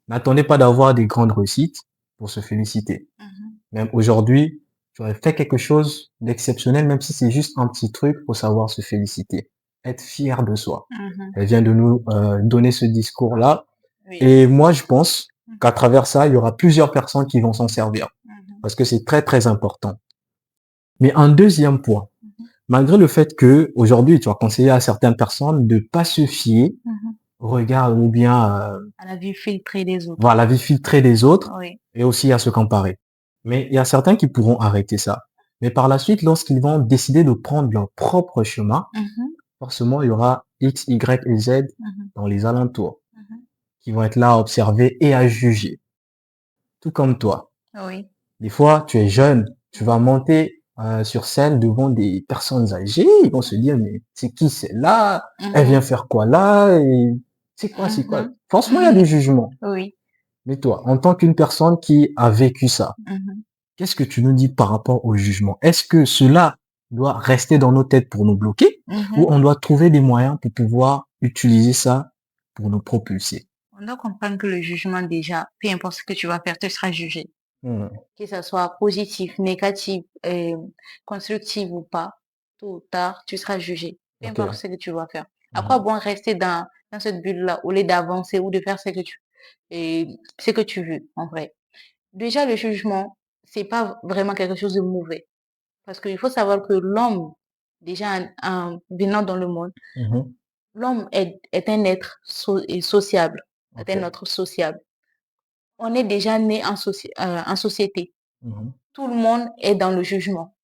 N'attendez pas d'avoir des grandes réussites pour se féliciter. Mhm. Même aujourd'hui, tu aurais fait quelque chose d'exceptionnel, même si c'est juste un petit truc pour savoir se féliciter. Être fier de soi. Mhm. Elle vient de nous donner ce discours-là. Oui. Et moi, je pense Mhm. qu'à travers ça, il y aura plusieurs personnes qui vont s'en servir. Mhm. Parce que c'est très, très important. Mais un deuxième point, Mhm. malgré le fait que aujourd'hui, tu vas conseiller à certaines personnes de pas se fier Mhm. au regard ou bien À la vue filtrée des autres. voilà, la vie filtrée des autres Oui. et aussi à se comparer. Mais il y a certains qui pourront arrêter ça. Mais par la suite, lorsqu'ils vont décider de prendre leur propre chemin, Mhm. forcément, il y aura X, Y et Z Mhm. dans les alentours Mhm. qui vont être là à observer et à juger. Tout comme toi. Oui. Des fois, tu es jeune, tu vas monter sur scène devant des personnes âgées, ils vont se dire, mais c'est qui celle-là? Elle vient Mhm. faire quoi là? Et c'est quoi? Mhm. Franchement, il y a des jugements. Oui. Mais toi, en tant qu'une personne qui a vécu ça, Mhm. qu'est-ce que tu nous dis par rapport au jugement? Est-ce que cela doit rester dans nos têtes pour nous bloquer ou Mhm. on doit trouver des moyens pour pouvoir utiliser ça pour nous propulser? On doit comprendre que le jugement déjà, peu importe ce que tu vas faire, tu seras jugé. Hmm. Que ça soit positif, négatif, constructif ou pas, tôt ou tard, tu seras jugé. Peu Ok. importe ce que tu vas faire. À quoi Mhm. bon rester dans cette bulle-là au lieu d'avancer ou de faire ce que tu veux, en vrai. Déjà, le jugement, c'est pas vraiment quelque chose de mauvais. Parce qu'il faut savoir que l'homme, déjà, en venant dans le monde, Mhm. l'homme est un être sociable, est un Ok. être sociable. On est déjà né en société. Mhm. Tout le monde est dans le jugement.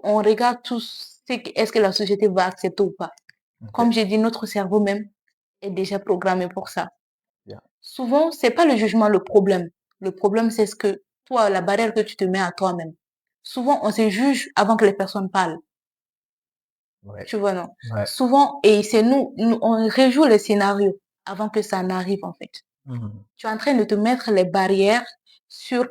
On regarde tous est-ce que la société va accepter ou pas. Ok. Comme j'ai dit, notre cerveau même est déjà programmé pour ça. Bien. Souvent, c'est pas le jugement le problème. Le problème, c'est ce que toi, la barrière que tu te mets à toi-même. Souvent, on se juge avant que les personnes parlent. Ouais. Tu vois, non? Ouais. Souvent, et c'est on rejoue les scénarios avant que ça n'arrive, en fait. Mhm. Tu es en train de te mettre les barrières sur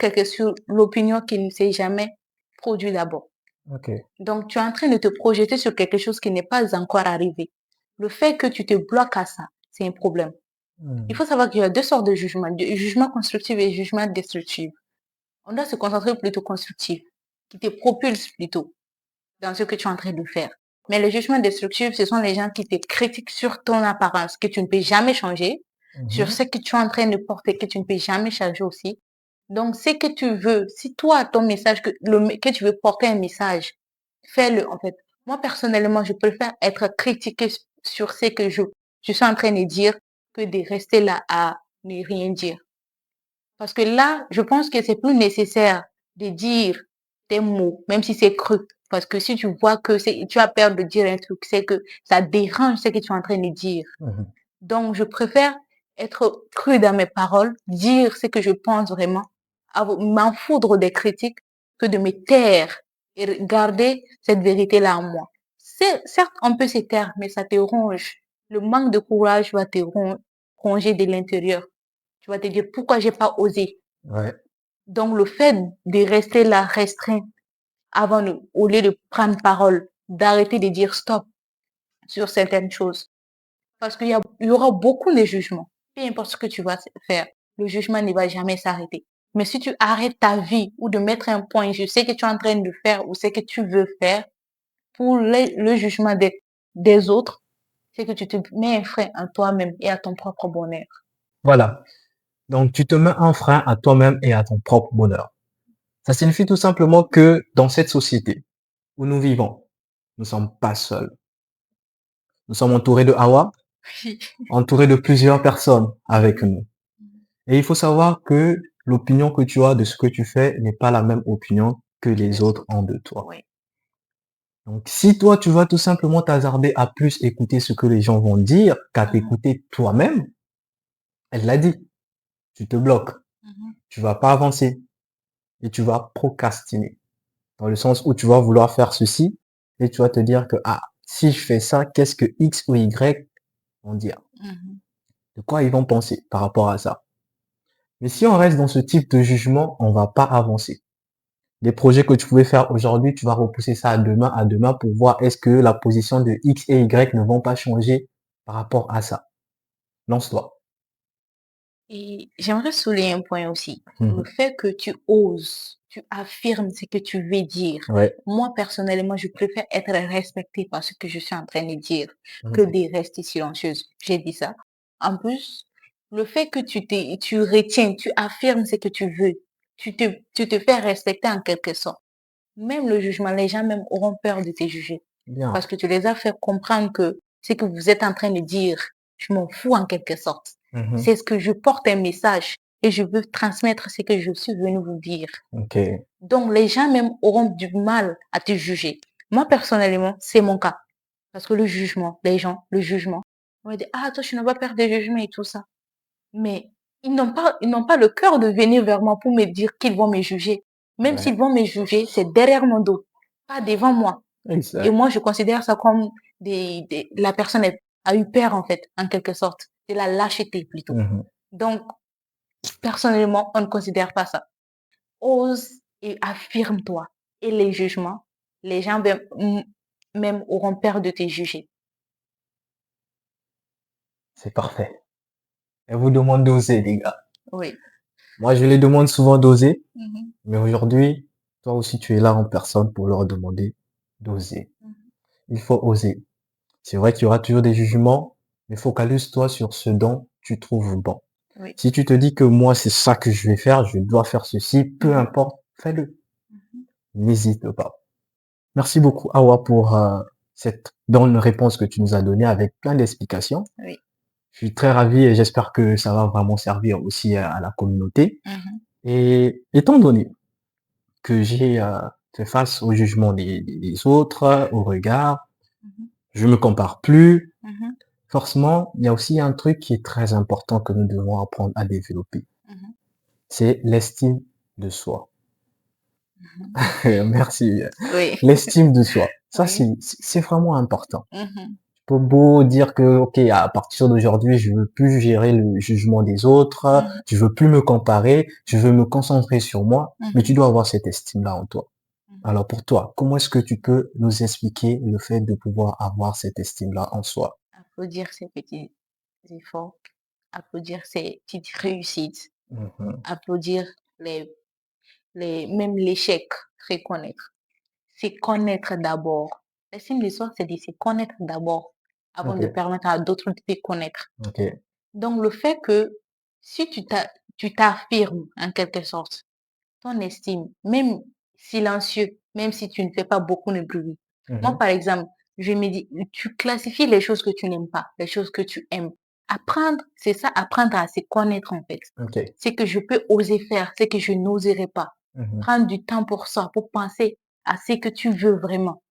l'opinion qui ne s'est jamais produite d'abord. Ok. Donc, tu es en train de te projeter sur quelque chose qui n'est pas encore arrivé. Le fait que tu te bloques à ça, c'est un problème. Mhm. Il faut savoir qu'il y a deux sortes de jugements, jugement constructif et jugement destructif. On doit se concentrer plutôt constructif, qui te propulse plutôt dans ce que tu es en train de faire. Mais les jugements destructifs, ce sont les gens qui te critiquent sur ton apparence, que tu ne peux jamais changer, sur Mhm. ce que tu es en train de porter, que tu ne peux jamais changer aussi. Donc, ce que tu veux, si toi, ton message, que tu veux porter un message, fais-le, en fait. Moi, personnellement, je préfère être critiqué sur ce que je suis en train de dire que de rester là à ne rien dire. Parce que là, je pense que c'est plus nécessaire de dire des mots, même si c'est cru. Parce que si tu vois que tu as peur de dire un truc, c'est que ça dérange ce que tu es en train de dire. Mhm. Donc, je préfère être cru dans mes paroles, dire ce que je pense vraiment, m'en foudre des critiques que de me taire et garder cette vérité-là en moi. Certes, on peut se taire, mais ça te ronge. Le manque de courage va te ronger de l'intérieur. Tu vas te dire pourquoi j'ai pas osé. Ouais. Donc, le fait de rester là restreint au lieu de prendre parole, d'arrêter de dire stop sur certaines choses. Parce il y aura beaucoup de jugements. Peu importe ce que tu vas faire, le jugement ne va jamais s'arrêter. Mais si tu arrêtes ta vie ou de mettre un point, je sais que tu es en train de faire ou ce que tu veux faire pour le jugement des autres, c'est que tu te mets un frein à toi-même et à ton propre bonheur. Voilà. Donc, tu te mets un frein à toi-même et à ton propre bonheur. Ça signifie tout simplement que dans cette société où nous vivons, nous ne sommes pas seuls. Nous sommes entourés de Hawa, entourés de plusieurs personnes avec nous. Et il faut savoir que l'opinion que tu as de ce que tu fais n'est pas la même opinion que Que les les autres autres. ont de toi. Oui. Donc, si toi, tu vas tout simplement t'hasarder à plus écouter ce que les gens vont dire qu'à Mhm, t'écouter toi-même, elle l'a dit, tu te bloques, mhm, tu vas pas avancer et tu vas procrastiner. Dans le sens où tu vas vouloir faire ceci et tu vas te dire que, ah, si je fais ça, qu'est-ce que X ou Y vont dire? mhm. De quoi ils vont penser par rapport à ça? Mais si on reste dans ce type de jugement, on va pas avancer. Les projets que tu pouvais faire aujourd'hui, tu vas repousser ça à demain pour voir est-ce que la position de X et Y ne vont pas changer par rapport à ça. Lance-toi. Et j'aimerais souligner un point aussi. Le Mhm. fait que tu oses, tu affirmes ce que tu veux dire. Ouais. Moi, personnellement, je préfère être respectée par ce que je suis en train de dire que Mhm. de rester silencieuse. J'ai dit ça. En plus, le fait que tu retiens, tu affirmes ce que tu veux, tu te fais respecter en quelque sorte. Même le jugement, les gens même auront peur de te juger. Bien. Parce que tu les as fait comprendre que ce que vous êtes en train de dire, je m'en fous en quelque sorte. Mhm. C'est ce que je porte un message et je veux transmettre ce que je suis venue vous dire. Ok. Donc, les gens même auront du mal à te juger. Moi, personnellement, c'est mon cas. Parce que le jugement, les gens, le jugement, on va dire, ah, toi, tu n'as pas peur des jugements et tout ça. Mais ils n'ont pas le cœur de venir vers moi pour me dire qu'ils vont me juger. Même Ouais. s'ils vont me juger, c'est derrière mon dos, pas devant moi. Et Exact. moi, je considère ça comme la personne a eu peur, en fait, en quelque sorte. De la lâcheté, plutôt. Mhm. Donc, personnellement, on ne considère pas ça. Ose et affirme-toi. Et les jugements, les gens même auront peur de te juger. C'est parfait. Elle vous demande d'oser, les gars. Oui. Moi, je les demande souvent d'oser, Mhm, mais aujourd'hui, toi aussi, tu es là en personne pour leur demander d'oser. mhm. Il faut oser. C'est vrai qu'il y aura toujours des jugements, mais focalise-toi sur ce dont tu trouves bon. Oui. Si tu te dis que moi, c'est ça que je vais faire, je dois faire ceci, peu importe, fais-le. Mhm. N'hésite pas. Merci beaucoup, Awa, pour cette bonne réponse que tu nous as donnée avec plein d'explications. Oui. Je suis très ravi et j'espère que ça va vraiment servir aussi à la communauté. Mhm. Et étant donné que j'ai fait face au jugement des autres, au regard, Mhm. je me compare plus. Mhm. Forcément, il y a aussi un truc qui est très important que nous devons apprendre à développer. Mhm. C'est l'estime de soi. Mhm. Merci. Oui. L'estime de soi. Ça, Oui. c'est vraiment important. Mhm. Faut beau dire que, OK, à partir d'aujourd'hui, je veux plus gérer le jugement des autres, Mhm. je veux plus me comparer, je veux me concentrer sur moi, mais tu Mhm. dois avoir cette estime-là en toi. Mhm. Alors pour toi, comment est-ce que tu peux nous expliquer le fait de pouvoir avoir cette estime-là en soi? Applaudir ses petits efforts, applaudir ses petites réussites, Mhm. applaudir les, même l'échec, reconnaître. C'est connaître d'abord. L'estime de soi, c'est de se connaître d'abord avant de OK, permettre à d'autres de te connaître. OK. Donc, le fait que si tu t'affirmes en quelque sorte, ton estime, même silencieux, même si tu ne fais pas beaucoup de bruit. Moi, Mhm. par exemple, je me dis, tu classifies les choses que tu n'aimes pas, les choses que tu aimes. Apprendre, c'est ça, apprendre à se connaître en fait. OK. C'est que je peux oser faire, c'est que je n'oserais pas. Mhm. Prendre du temps pour ça, pour penser à ce que tu veux vraiment.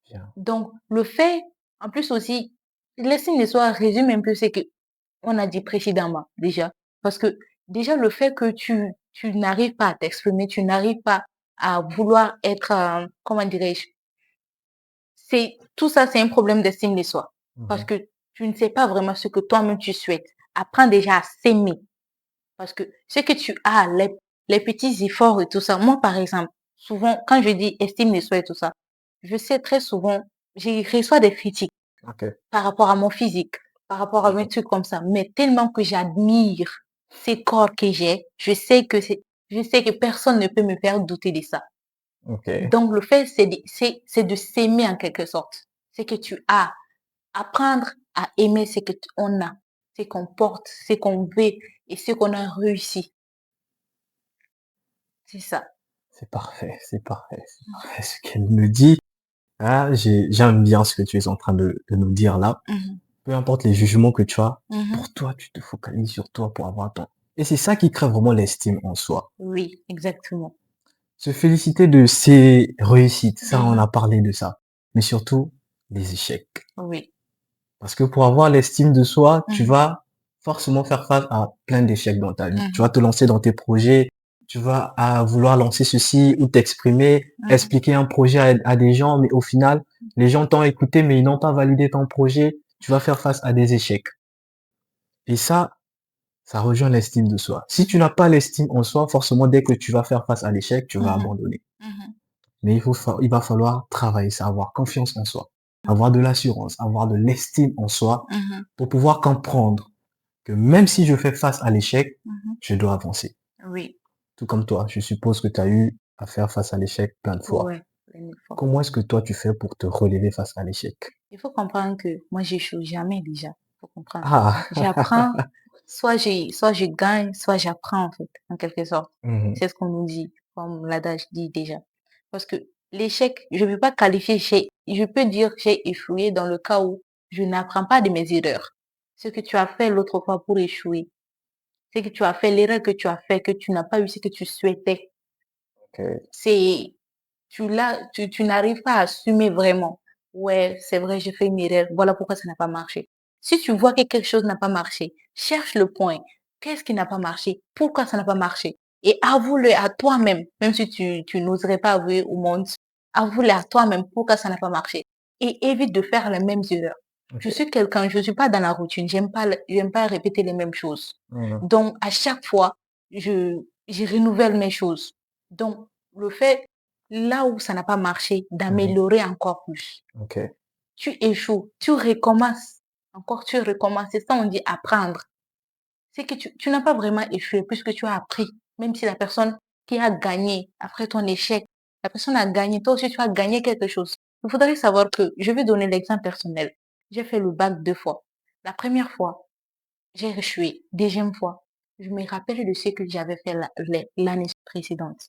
Bien. Donc, le fait, en plus aussi, l'estime de soi résume un peu ce que on a dit précédemment déjà. Parce que déjà, le fait que tu n'arrives pas à t'exprimer, tu n'arrives pas à vouloir être, comment dirais-je, tout ça, c'est un problème d'estime de soi. Parce Mhm. que tu ne sais pas vraiment ce que toi-même tu souhaites. Apprends déjà à s'aimer. Parce que ce que tu as, les petits efforts et tout ça, moi, par exemple, souvent, quand je dis estime de soi et tout ça, je sais très souvent, je reçois des critiques OK. par rapport à mon physique, par rapport à mes Mhm. trucs comme ça. Mais tellement que j'admire ces corps que j'ai, je sais que personne ne peut me faire douter de ça. OK. Donc, le fait, c'est de s'aimer en quelque sorte. C'est que tu as, apprendre à aimer ce que on a, ce qu'on porte, ce qu'on veut et ce qu'on a réussi. C'est ça. C'est parfait, c'est parfait, c'est parfait ce qu'elle me dit. Ah, j'aime bien ce que tu es en train de nous dire là. Mhm, Peu importe les jugements que tu as, mhm. pour toi, tu te focalises sur toi pour avoir ton. Et c'est ça qui crée vraiment l'estime en soi. Oui, exactement. Se féliciter de ses réussites, ça, on a Mhm, parlé de ça. Mais surtout, les échecs. oui. Parce que pour avoir l'estime de soi, tu Mhm, vas forcément faire face à plein d'échecs dans ta vie. Tu mhm, vas te lancer dans tes projets, tu vas vouloir lancer ceci ou t'exprimer, mhm. expliquer un projet à des gens, mais au final, les gens t'ont écouté, mais ils n'ont pas validé ton projet. Tu vas faire face à des échecs. Et ça rejoint l'estime de soi. Si tu n'as pas l'estime en soi, forcément, dès que tu vas faire face à l'échec, tu vas Mhm, abandonner. mhm, Mais il va falloir travailler ça, avoir confiance en soi, avoir de l'assurance, avoir de l'estime en soi mhm, pour pouvoir comprendre que même si je fais face à l'échec, mhm. je dois avancer. Oui, Tout comme toi, je suppose que tu as eu à faire face à l'échec plein de fois. ouais, plein de fois. Comment est-ce que toi tu fais pour te relever face à l'échec? Il faut comprendre que moi, j'échoue jamais déjà. Il faut comprendre. Ah, J'apprends, soit je gagne, soit j'apprends en fait, en quelque sorte. mhm, C'est ce qu'on nous dit, comme l'adage dit déjà. Parce que l'échec, je ne peux pas qualifier, je peux dire que j'ai échoué dans le cas où je n'apprends pas de mes erreurs. Ce que tu as fait l'autre fois pour échouer, c'est que tu as fait l'erreur que tu as fait, que tu n'as pas eu ce que tu souhaitais. ok, C'est tu n'arrives pas à assumer vraiment. Ouais, c'est vrai, j'ai fait une erreur. Voilà pourquoi ça n'a pas marché. Si tu vois que quelque chose n'a pas marché, cherche le point. Qu'est-ce qui n'a pas marché? Pourquoi ça n'a pas marché? Et avoue-le à toi-même, même si tu n'oserais pas avouer au monde, avoue-le à toi-même pourquoi ça n'a pas marché. Et évite de faire les mêmes erreurs. Je ok, suis quelqu'un, je ne suis pas dans la routine. J'aime pas répéter les mêmes choses. mhm, Donc, à chaque fois, je renouvelle mes choses. Donc, le fait, là où ça n'a pas marché, mhm, d'améliorer encore plus. ok, Tu échoues, tu recommences. Encore, tu recommences. C'est ça, on dit apprendre. C'est que tu n'as pas vraiment échoué puisque tu as appris. Même si la personne qui a gagné après ton échec, la personne a gagné, toi aussi tu as gagné quelque chose. Il faudrait savoir que, je vais donner l'exemple personnel. J'ai fait le bac 2 fois. La première fois, j'ai échoué. Deuxième fois, je me rappelle de ce que j'avais fait l'année précédente.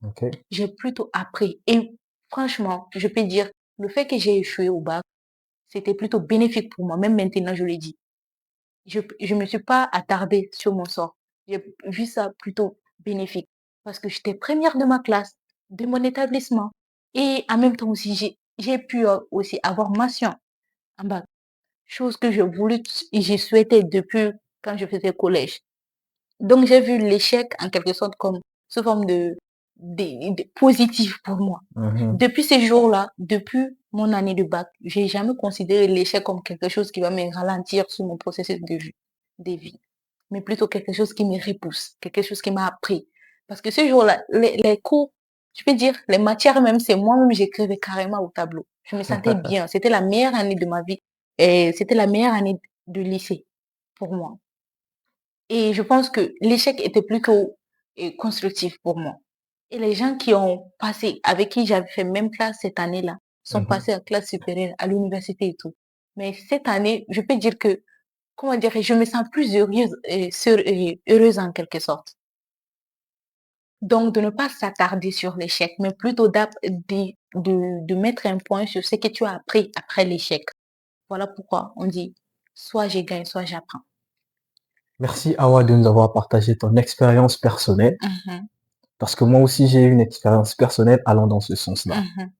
ok, J'ai plutôt appris. Et franchement, je peux dire, le fait que j'ai échoué au bac, c'était plutôt bénéfique pour moi. Même maintenant, je le dis. Je me suis pas attardée sur mon sort. J'ai vu ça plutôt bénéfique parce que j'étais première de ma classe, de mon établissement. Et en même temps aussi, j'ai pu aussi avoir mention en bac. Chose que je voulais et j'ai souhaité depuis quand je faisais collège. Donc, j'ai vu l'échec en quelque sorte comme sous forme de positif pour moi. Mhm. Depuis ces jours-là, depuis mon année de bac, j'ai jamais considéré l'échec comme quelque chose qui va me ralentir sur mon processus de vie, mais plutôt quelque chose qui me repousse, quelque chose qui m'a appris. Parce que ce jour-là, les cours, je peux dire, les matières même, c'est moi-même, j'écrivais carrément au tableau. Je me sentais bien. C'était la meilleure année de ma vie et c'était la meilleure année de lycée pour moi. Et je pense que l'échec était plutôt constructif pour moi. Et les gens qui ont passé, avec qui j'avais fait même classe cette année-là, sont Mhm. passés à classe supérieure, à l'université et tout. Mais cette année, je peux dire que, comment dire, je me sens plus heureuse, heureuse en quelque sorte. Donc, de ne pas s'attarder sur l'échec, mais plutôt de mettre un point sur ce que tu as appris après l'échec. Voilà pourquoi on dit, soit je gagne, soit j'apprends. Merci Awa de nous avoir partagé ton expérience personnelle, Mhm, parce que moi aussi j'ai eu une expérience personnelle allant dans ce sens-là. mhm,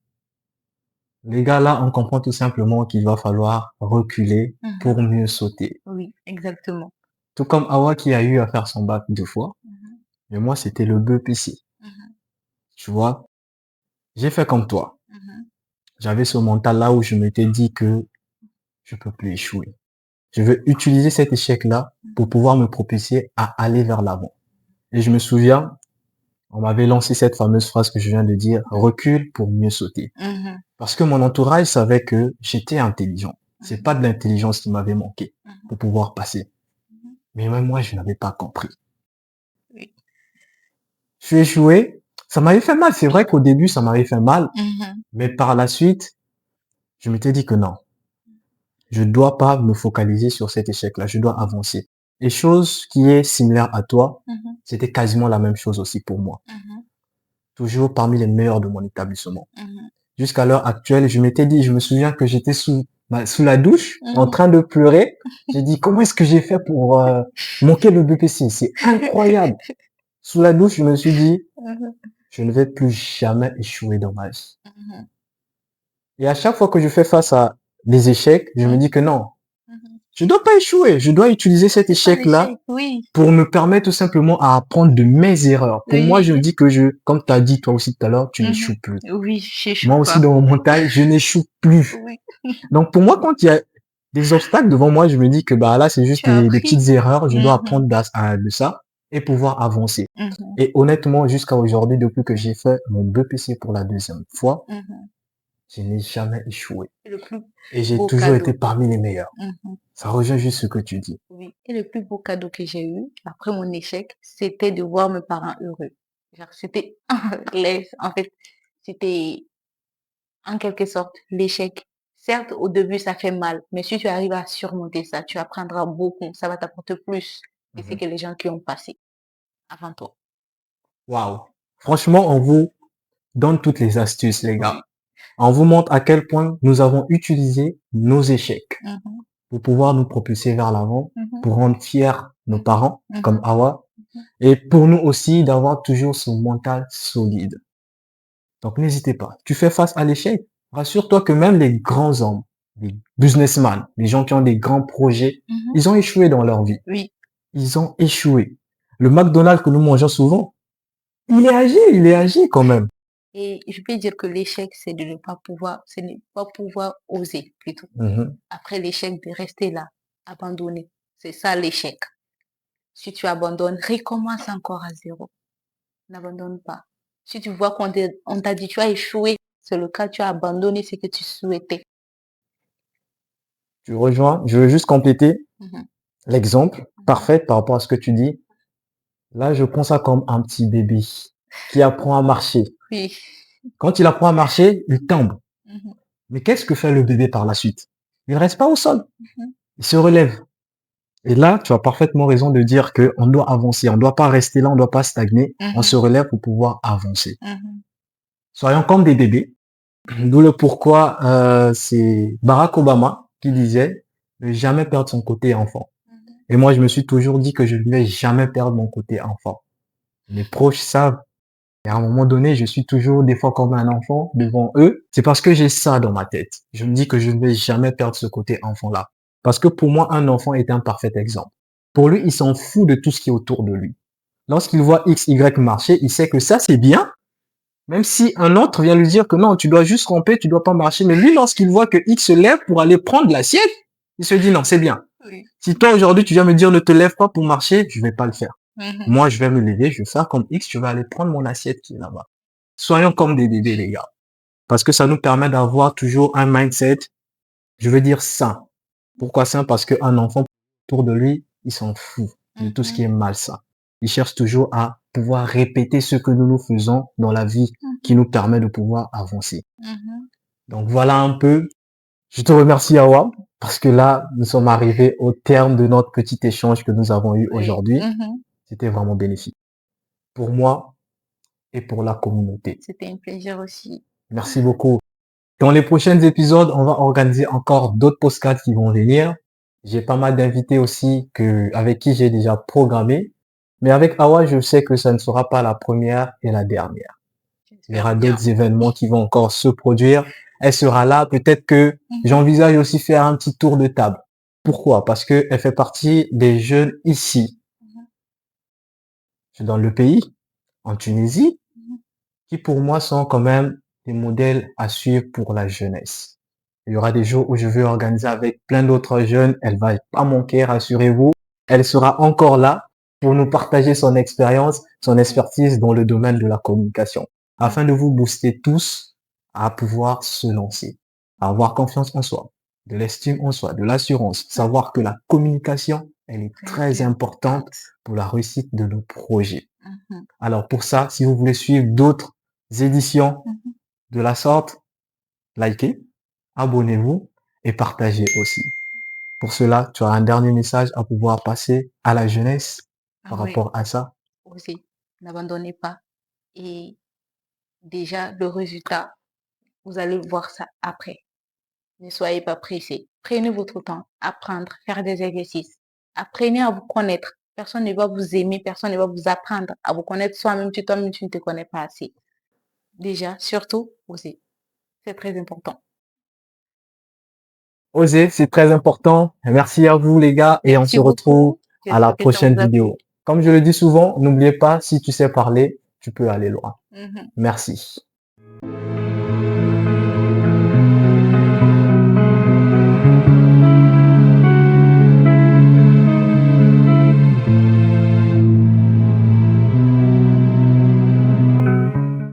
Les gars, là, on comprend tout simplement qu'il va falloir reculer mhm. pour mieux sauter. Oui, exactement. Tout comme Awa qui a eu à faire son bac 2 fois, Mhm, mais moi c'était le BEPC. mhm, Tu vois, j'ai fait comme toi. mhm, J'avais ce mental là où je m'étais dit que je peux plus échouer. Je veux utiliser cet échec-là pour pouvoir me propulser à aller vers l'avant. Et je me souviens, on m'avait lancé cette fameuse phrase que je viens de dire, recule pour mieux sauter. mhm, Parce que mon entourage savait que j'étais intelligent. C'est pas de l'intelligence qui m'avait manqué mhm, pour pouvoir passer. mhm. Mais même moi, je n'avais pas compris. Oui. Je suis échoué. Ça m'avait fait mal. C'est vrai qu'au début, ça m'avait fait mal. Mhm, Mais par la suite, je m'étais dit que non. Je dois pas me focaliser sur cet échec-là. Je dois avancer. Et chose qui est similaire à toi, mhm, c'était quasiment la même chose aussi pour moi. mhm, Toujours parmi les meilleurs de mon établissement. mhm, Jusqu'à l'heure actuelle, je m'étais dit, je me souviens que j'étais sous la douche, en mhm. train de pleurer. J'ai dit, comment est-ce que j'ai fait pour manquer le BPC? C'est incroyable. Sous la douche, je me suis dit, Mhm, je ne vais plus jamais échouer dans ma vie. mhm, Et à chaque fois que je fais face à des échecs, je me mhm, dis que non, mhm. je dois pas échouer. Je dois utiliser cet C'est pas échec-là l'échec, oui. pour me permettre tout simplement à apprendre de mes erreurs. Pour moi, je me Oui. dis que comme tu as dit toi aussi tout à l'heure, tu Mhm. n'échoues plus. Oui, j'échoue Moi aussi, pas. dans mon mental, je n'échoue plus. Oui. Donc, pour moi, quand il y a des obstacles devant moi, je me dis que bah là, c'est juste Tu as des appris. petites erreurs. Je dois Mhm, apprendre de ça et pouvoir avancer. mhm, Et honnêtement, jusqu'à aujourd'hui, depuis que j'ai fait mon BPC pour la deuxième fois, mhm. je n'ai jamais échoué. C'est le plus Et j'ai beau toujours été cadeau. parmi les meilleurs. Mhm. Ça rejoint juste ce que tu dis. Oui. Et le plus beau cadeau que j'ai eu après mon échec, c'était de voir mes parents heureux. Genre, c'était en fait, c'était en quelque sorte l'échec. Certes, au début, ça fait mal, mais si tu arrives à surmonter ça, tu apprendras beaucoup. Ça va t'apporter plus que ce Mhm. que les gens qui ont passé avant toi. Waouh. Franchement, on vous donne toutes les astuces, les gars. Oui. On vous montre à quel point nous avons utilisé nos échecs Mhm, pour pouvoir nous propulser vers l'avant, mhm, pour rendre fiers nos mhm, parents, comme mhm, Awa, mhm. et pour nous aussi d'avoir toujours ce mental solide. Donc n'hésitez pas. Tu fais face à l'échec. Rassure-toi que même les grands hommes, les businessmen, les gens qui ont des grands projets, Mhm. ils ont échoué dans leur vie. Oui. Ils ont échoué. Le McDonald's que nous mangeons souvent, il est agi quand même. Et je peux dire que l'échec, c'est de ne pas pouvoir, c'est ne pas pouvoir oser plutôt. Mhm. Après l'échec, de rester là, abandonner. C'est ça l'échec. Si tu abandonnes, recommence encore à zéro. N'abandonne pas. Si tu vois on t'a dit tu as échoué, c'est le cas, tu as abandonné ce que tu souhaitais. Tu rejoins. Je veux juste compléter Mhm, l'exemple mhm. parfait par rapport à ce que tu dis. Là, je prends ça comme un petit bébé qui apprend à marcher. Oui. Quand il apprend à marcher, il tombe. Mhm, Mais qu'est-ce que fait le bébé par la suite? Il reste pas au sol. mhm, Il se relève. Et là, tu as parfaitement raison de dire que on doit avancer. On ne doit pas rester là, on ne doit pas stagner. On mhm, se relève pour pouvoir avancer. mhm. Soyons comme des bébés. D'où le pourquoi c'est Barack Obama qui disait ne jamais perdre son côté enfant. Et moi, je me suis toujours dit que je ne vais jamais perdre mon côté enfant. Mes proches savent. Et à un moment donné, je suis toujours des fois comme un enfant devant eux. C'est parce que j'ai ça dans ma tête. Je me dis que je ne vais jamais perdre ce côté enfant-là. Parce que pour moi, un enfant est un parfait exemple. Pour lui, il s'en fout de tout ce qui est autour de lui. Lorsqu'il voit X, Y marcher, il sait que ça, c'est bien. Même si un autre vient lui dire que non, tu dois juste ramper, tu dois pas marcher. Mais lui, lorsqu'il voit que X se lève pour aller prendre l'assiette, il se dit non, c'est bien. Oui. Si toi, aujourd'hui, tu viens me dire ne te lève pas pour marcher, je vais pas le faire. Mhm. Moi, je vais me lever, je vais faire comme X, je vais aller prendre mon assiette qui est là-bas. Soyons comme des bébés, les gars. Parce que ça nous permet d'avoir toujours un mindset, je veux dire sain. Pourquoi sain? Parce qu'un enfant autour de lui, il s'en fout de tout ce qui est malsain. Il cherche toujours à pouvoir répéter ce que nous faisons dans la vie qui nous permet de pouvoir avancer. Donc voilà un peu. Je te remercie, Awa, parce que là, nous sommes arrivés au terme de notre petit échange que nous avons eu aujourd'hui. C'était vraiment bénéfique pour moi et pour la communauté. C'était un plaisir aussi. Merci beaucoup. Dans les prochains épisodes, on va organiser encore d'autres podcasts qui vont venir. J'ai pas mal d'invités aussi avec qui j'ai déjà programmé. Mais avec Awa, je sais que ça ne sera pas la première et la dernière. Il y aura d'autres événements qui vont encore se produire. Elle sera là. Peut-être que j'envisage aussi faire un petit tour de table. Pourquoi? Parce que elle fait partie des jeunes ici, dans le pays, en Tunisie, qui pour moi sont quand même des modèles à suivre pour la jeunesse. Il y aura des jours où je vais organiser avec plein d'autres jeunes. Elle va pas manquer, rassurez-vous. Elle sera encore là pour nous partager son expérience, son expertise dans le domaine de la communication, afin de vous booster tous à pouvoir se lancer, à avoir confiance en soi, de l'estime en soi, de l'assurance, savoir que la communication, elle est très importante pour la réussite de nos projets. Alors pour ça, si vous voulez suivre d'autres éditions de la sorte, likez, abonnez-vous et partagez aussi. Pour cela, tu as un dernier message à pouvoir passer à la jeunesse par rapport à ça. Aussi, n'abandonnez pas. Et déjà, le résultat, vous allez voir ça après. Ne soyez pas pressés. Prenez votre temps, apprendre, faire des exercices. Apprenez à vous connaître. Personne ne va vous aimer, personne ne va vous apprendre à vous connaître soi-même si toi-même tu ne te connais pas assez. Déjà, surtout, osez. C'est très important. Osez, c'est très important. Merci à vous les gars et on se retrouve à la prochaine vidéo. Comme je le dis souvent, n'oubliez pas, si tu sais parler, tu peux aller loin. Merci.